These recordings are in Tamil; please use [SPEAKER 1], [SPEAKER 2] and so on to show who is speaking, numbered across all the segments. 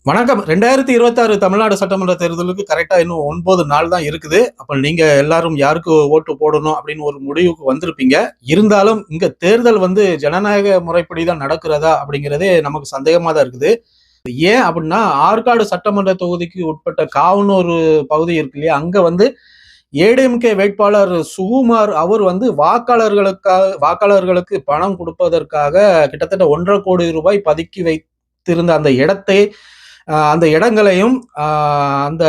[SPEAKER 1] வணக்கம். 2026 தமிழ்நாடு சட்டமன்ற தேர்தலுக்கு கரெக்டா இன்னும் 9 நாள் தான் இருக்குது. அப்ப நீங்க எல்லாரும் யாருக்கு ஓட்டு போடணும் அப்படின்னு ஒரு முடிவுக்கு வந்திருப்பீங்க. இருந்தாலும் இங்க தேர்தல் ஜனநாயக முறைப்படி தான் நடக்கிறதா அப்படிங்கிறதே நமக்கு சந்தேகமா தான் இருக்குது. ஏன் அப்படின்னா, ஆற்காடு சட்டமன்ற தொகுதிக்கு உட்பட்ட காவனூர் பகுதி இருக்கு இல்லையா? அங்க ஏடிஎம்கே வேட்பாளர் சுகுமார் அவர் வாக்காளர்களுக்கு பணம் கொடுப்பதற்காக கிட்டத்தட்ட 1.5 கோடி ரூபாய் பதுக்கி வைத்திருந்த அந்த இடங்களையும் அந்த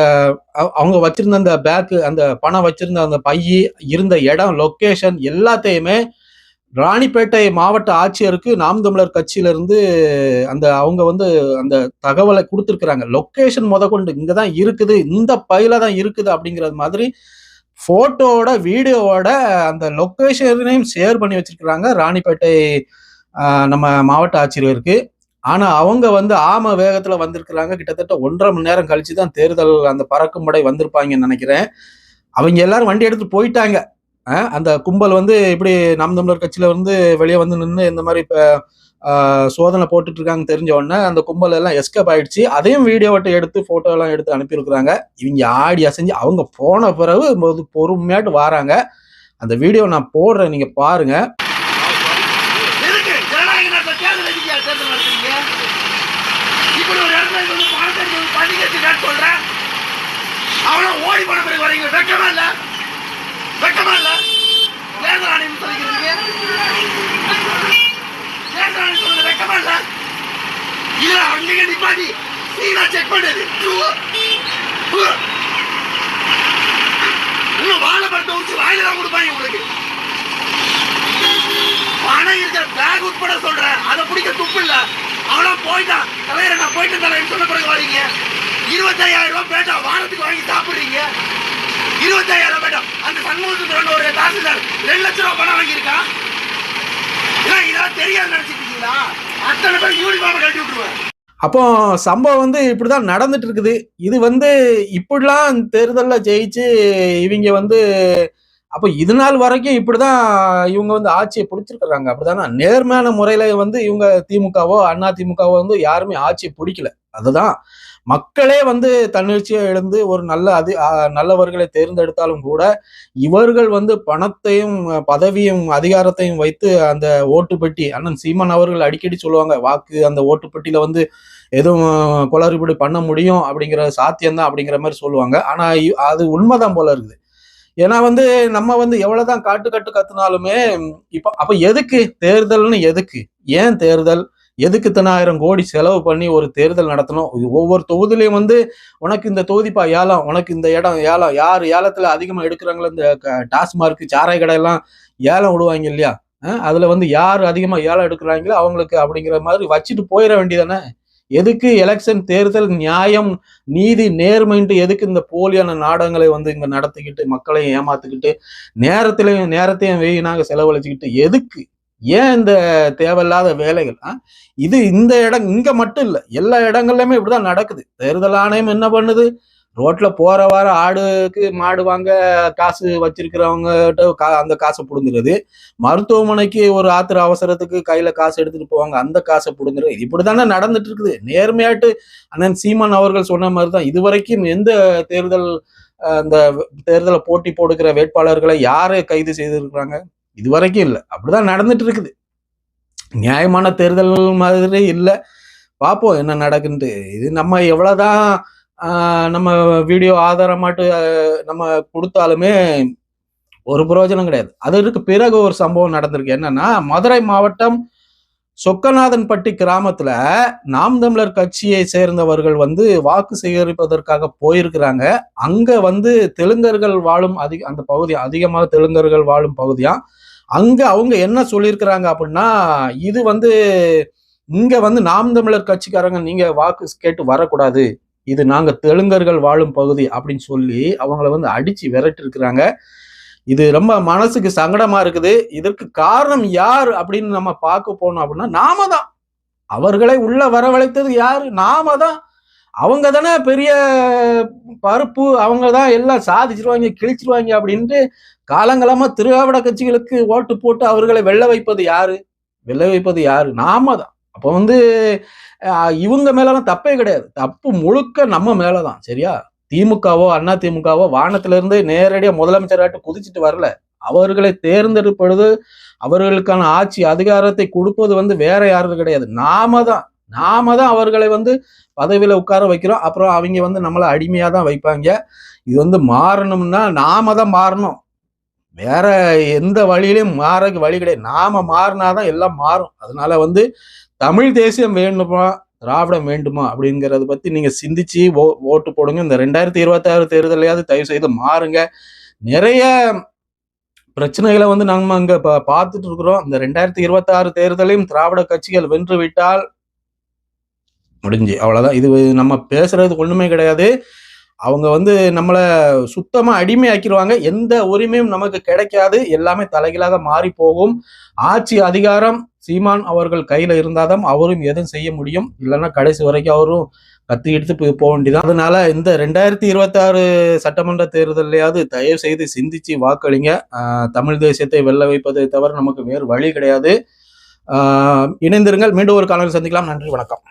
[SPEAKER 1] அவங்க வச்சிருந்த அந்த பேக்கு, அந்த பணம் வச்சிருந்த அந்த பையி இருந்த இடம், லொக்கேஷன் எல்லாத்தையுமே ராணிப்பேட்டை மாவட்ட ஆட்சியருக்கு நாம் தமிழர் கட்சியில இருந்து அவங்க அந்த தகவலை கொடுத்துருக்குறாங்க. லொக்கேஷன் முதற்கொண்டு இங்கதான் இருக்குது, இந்த பையில தான் இருக்குது அப்படிங்கிறது மாதிரி போட்டோட வீடியோவோட அந்த லொக்கேஷனையும் ஷேர் பண்ணி வச்சிருக்கிறாங்க ராணிப்பேட்டை நம்ம மாவட்ட ஆட்சியருக்கு. ஆனா அவங்க ஆம வேகத்துல வந்திருக்கிறாங்க. கிட்டத்தட்ட 1.5 மணி நேரம் கழிச்சுதான் தேர்தல் அந்த பறக்கும் படை வந்திருப்பாங்கன்னு நினைக்கிறேன். அவங்க எல்லாரும் வண்டி எடுத்து போயிட்டாங்க. அந்த கும்பல் இப்படி நாம் தமிழர் கட்சியில வெளியே நின்று இந்த மாதிரி சோதனை போட்டுட்டு இருக்காங்க தெரிஞ்ச உடனே அந்த கும்பல் எல்லாம் எஸ்கேப் ஆயிடுச்சு. அதையும் வீடியோவட்டை எடுத்து போட்டோ எல்லாம் எடுத்து அனுப்பியிருக்கிறாங்க. இவங்க ஆடி அசைஞ்சு அவங்க போன பிறகு பொறுமையாட்டு வராங்க. அந்த வீடியோ நான் போடுறேன், நீங்க பாருங்க.
[SPEAKER 2] ஓடி போன பிறகு வரீங்க, வெக்கமா இல்ல? வெக்கமா இல்ல? தேர்தல் ஆணையம் சொல்லிக்கிறீங்க, தேர்தல் ஆணையம் சொல்லுங்க, வெக்கமா இல்ல? இல்ல அங்க நிப்பாட்டி சீனா செக் பண்ணது இன்னும் வாழைப்பழத்தை ஊற்றி வாயில தான் கொடுப்பாங்க உங்களுக்கு. பணம் இருக்கிற பேக் உட்பட சொல்றேன், அதை பிடிக்க துப்பு இல்ல. அவனா போயிட்டான் தலைவரை, நான் போயிட்டு தலைவர் சொன்ன பிறகு வரீங்க. 25,000 ரூபாய் பேட்டா வாரத்துக்கு வாங்கி சாப்பிடுறீங்க. 25,000 பேட்டா அந்த சண்முகத்துக்கு ஒரு தாசில்தார் 2 லட்சம் ரூபாய் பணம் வாங்கியிருக்கான். இதெல்லாம் தெரியாது நினைச்சிட்டு இருக்கீங்களா? அத்தனை பேர் யூனிஃபார்ம் கட்டி விட்டுருவேன்.
[SPEAKER 1] அப்போ சம்பவம் இப்படிதான் நடந்துட்டு இருக்குது. இது இப்படிலாம் தேர்தல்ல ஜெயிச்சு இவங்க அப்ப இது நாள் வரைக்கும் இப்படிதான் இவங்க ஆட்சியை பிடிச்சிருக்கிறாங்க. அப்படிதானே நேர்மையான முறையில இவங்க திமுகவோ அண்ணா திமுகவோ யாருமே ஆட்சியை பிடிக்கல. அதுதான் மக்களே தன்னெழுச்சியை எழுந்து ஒரு நல்லவர்களை தேர்ந்தெடுத்தாலும் கூட இவர்கள் பணத்தையும் பதவியும் அதிகாரத்தையும் வைத்து அந்த ஓட்டு பெட்டி, அண்ணன் சீமான் அவர்கள் அடிக்கடி சொல்லுவாங்க, வாக்கு அந்த ஓட்டு பெட்டியில எதுவும் குளறுபடி பண்ண முடியும் அப்படிங்கிற சாத்தியம்தான் அப்படிங்கிற மாதிரி சொல்லுவாங்க. ஆனா அது உண்மைதான் போல இருக்குது. ஏன்னா நம்ம எவ்வளவுதான் காட்டு கத்துனாலுமே அப்ப எதுக்கு தேர்தல்னு? எதுக்கு? ஏன் தேர்தல்? எதுக்கு 10,000 கோடி செலவு பண்ணி ஒரு தேர்தல் நடத்தணும்? ஒவ்வொரு தொகுதியிலையும் உனக்கு இந்த தொகுதிப்பா ஏலம், உனக்கு இந்த இடம் ஏலம், யார் ஏலத்துல அதிகமா எடுக்கிறாங்களோ இந்த டாஸ்மார்க் சாராய கடை எல்லாம் ஏலம் விடுவாங்க இல்லையா? அதுல யார் அதிகமா ஏலம் எடுக்கிறாங்களோ அவங்களுக்கு அப்படிங்கிற மாதிரி வச்சுட்டு போயிட வேண்டியதானே. எதுக்கு எலெக்ஷன் தேர்தல் நியாயம் நீதி நேர்மைன்ட்டு எதுக்கு இந்த போலியான நாடகங்களை இங்க நடத்திக்கிட்டு மக்களையும் ஏமாத்துக்கிட்டு நேரத்தையும் வீணாக செலவழிச்சுக்கிட்டு எதுக்கு? ஏன் இந்த தேவையில்லாத வேலைகள்? இது இந்த இடம் இங்க மட்டும் இல்ல, எல்லா இடங்கள்லயுமே இப்படிதான் நடக்குது. தேர்தல் ஆணையம் என்ன பண்ணுது? ரோட்ல போற வார ஆடுக்கு மாடு வாங்க காசு வச்சிருக்கிறவங்க அந்த காசை புடுங்குறது, மருத்துவமனைக்கு ஒரு ஆத்திர அவசரத்துக்கு கையில காசு எடுத்துட்டு போவாங்க, அந்த காசை புடுங்குறது. இப்படித்தானே நடந்துட்டு இருக்குது. நேர்மையாட்டு அண்ணன் சீமான் அவர்கள் சொன்ன மாதிரிதான் இதுவரைக்கும் எந்த அந்த தேர்தலை போட்டி போடுகிற வேட்பாளர்களை யாரை கைது செய்திருக்கிறாங்க? இதுவரைக்கும் இல்லை. அப்படிதான் நடந்துட்டு இருக்குது. நியாயமான தேர்தல் மாதிரி இல்லை. பார்ப்போம் என்ன நடக்குன்ட்டு. இது நம்ம எவ்வளவுதான் நம்ம வீடியோ ஆதாரமாட்டு நம்ம கொடுத்தாலுமே ஒரு பிரயோஜனம் கிடையாது. அதற்கு பிறகு ஒரு சம்பவம் நடந்திருக்கு. என்னன்னா, மதுரை மாவட்டம் சொக்கநாதன்பட்டி கிராமத்துல நாம் தமிழர் கட்சியை சேர்ந்தவர்கள் வாக்கு சேகரிப்பதற்காக போயிருக்கிறாங்க. அங்க தெலுங்கர்கள் வாழும் அந்த பகுதி, அதிகமாக தெலுங்கர்கள் வாழும் பகுதியா. அங்க அவங்க என்ன சொல்லியிருக்கிறாங்க அப்படின்னா, இது இங்க நாம் தமிழர் கட்சிக்காரங்க நீங்க வாக்கு கேட்டு வரக்கூடாது, இது நாங்க தெலுங்கர்கள் வாழும் பகுதி அப்படின்னு சொல்லி அவங்கள அடிச்சு விரட்டி இருக்கிறாங்க. இது ரொம்ப மனசுக்கு சங்கடமா இருக்குது. இதற்கு காரணம் யார் அப்படின்னு நம்ம பார்க்க போனோம் அப்படின்னா, நாம தான். அவர்களை உள்ள வரவழைத்தது யாரு? நாம தான். அவங்க தானே பெரிய பருப்பு, அவங்க தான் எல்லாம் சாதிச்சிருவாங்க கிழிச்சிருவாங்க அப்படின்ட்டு காலங்காலமா திராவிட கட்சிகளுக்கு ஓட்டு போட்டு அவர்களை வெல்ல வைப்பது யாரு? நாம தான். அப்போ வந்து இவங்க மேலலாம் தப்பே கிடையாது. தப்பு முழுக்க நம்ம மேலதான். சரியா? திமுகவோ, அண்ணா திமுகவோ வானத்துல இருந்து நேரடியா முதலமைச்சராட்டு குதிச்சுட்டு வரல. அவர்களை தேர்ந்தெடுப்பது, அவர்களுக்கான ஆட்சி அதிகாரத்தை கொடுப்பது வந்து வேற யாரும் கிடையாது. நாம தான் அவர்களை வந்து பதவியில உட்கார வைக்கிறோம். அப்புறம் அவங்க வந்து நம்மள அடிமையா தான் வைப்பாங்க. இது வந்து மாறணும்னா நாம தான் மாறணும். வேற எந்த வழியிலும் மாறக்கு வழி கிடையாது. நாம மாறினாதான் எல்லாம் மாறும். அதனால வந்து தமிழ் தேசியம் வேண்டுமா, திராவிடம் வேண்டுமா அப்படிங்கறத பத்தி நீங்க சிந்திச்சு ஓட்டு போடுங்க. இந்த 2026 தேர்தலையாவது தயவு செய்து மாறுங்க. நிறைய பிரச்சனைகளை வந்து நம்ம அங்க பார்த்துட்டு இருக்கிறோம். இந்த 2026 தேர்தலையும் திராவிட கட்சிகள் வென்று விட்டால் முடிஞ்சு அவ்வளவுதான். இது நம்ம பேசுறதுக்கு ஒண்ணுமே கிடையாது. அவங்க வந்து நம்மள சுத்தமா அடிமையாக்கிடுவாங்க. எந்த உரிமையும் நமக்கு கிடைக்காது. எல்லாமே தலைகீழாக மாறி போகும். ஆட்சி அதிகாரம் சீமான் அவர்கள் கையில இருந்தாதான் அவரும் எதுவும் செய்ய முடியும். இல்லைன்னா கடைசி வரைக்கும் அவரும் கத்தி எடுத்து போக வேண்டியதான். அதனால இந்த 2026 சட்டமன்ற தேர்தலையாவது தயவு செய்து சிந்திச்சு வாக்களிங்க. தமிழ் தேசியத்தை வெல்ல வைப்பதை தவிர நமக்கு வேறு வழி கிடையாது. இணைந்திருங்கள். மீண்டும் ஒரு காலையில் சந்திக்கலாம். நன்றி, வணக்கம்.